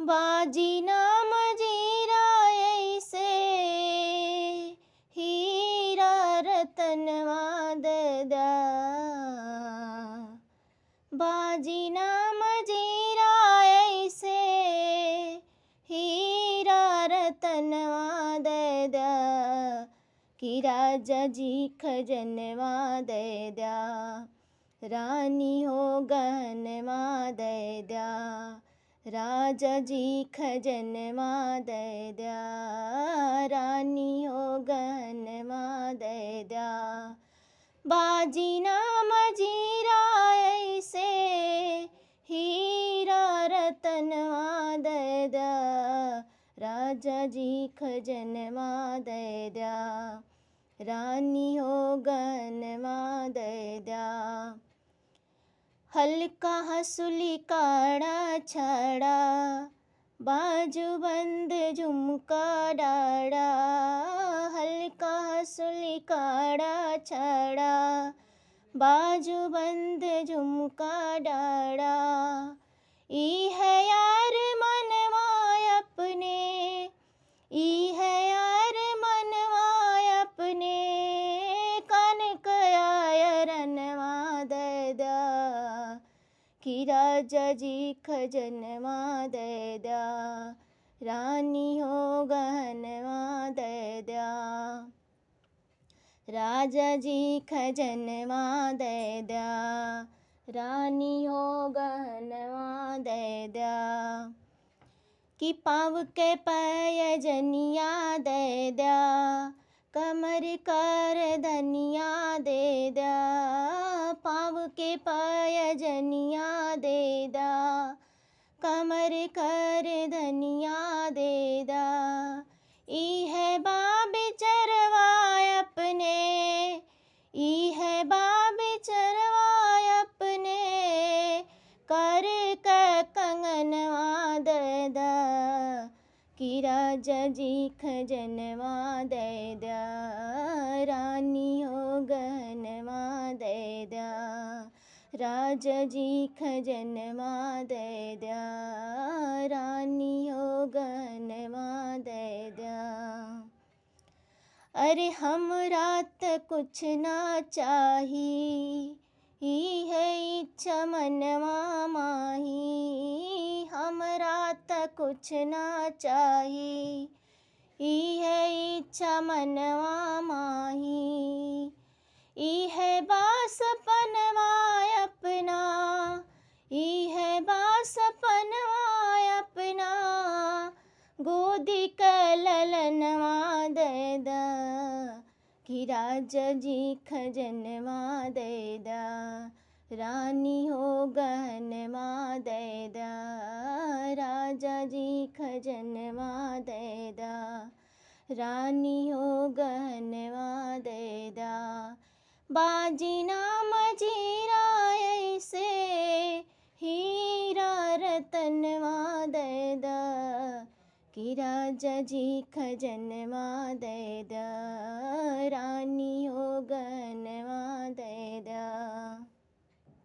बाजी ना मजीरा ऐसे हीरा रतनवा ददा बाजी ना मजीरा ऐसे हीरा रतनवा ददा कि राजा जी खजनवा ददा रानी हो गहनवा ददा राजा जी खजनवा ददा रानी हो गहनवा ददा बाजी ना मजीरा ऐसे हीरा रतनवा ददा राजा जी खजनवा ददा रानी हो गहनवा ददा हल्का हंसुली काड़ा छाड़ा बाजूबंद झुमका डाड़ा हल्का हंसुली काड़ा छाड़ा बाजूबंद झुमका डाड़ा ई है यार मनवा अपने ई है यार मनवा अपने कनक आयरनवा ददा कि राजा जी खजनवा ददा रानी हो गहनवा ददा राजा जी खजनवा ददा रानी हो गहनवा ददा कि पाँव के पैजनिया ददा कमर कर धनिया ददा पाँव के पैजनिया ददा कमर कर धनिया ददा ई है बाब चरवा अपने ई है बाब चरवा अपने कर कंगनवा ददा कि राजा जी खजनवा ददा रानी हो गहनवा ददा राजा जी खजनवा ददा रानी हो गहनवा ददा अरे हमरा त कुछ ना चाही ही है इच्छा मनवा माही हमरा त कुछ ना चाही ही है इच्छा मनवा माही ई है बासपनवा अपना ई है बासपनवा अपना गोदी का ललनवा ददा कि राजा जी खजनवा ददा रानी हो गहनवा ददा राजा जी खजनवा ददा रानी हो गहनवा ददा बाजी ना मजीरा ऐसे हीरा रतनवा ददा कि राजा जी खजनवा ददा रानी हो गहनवा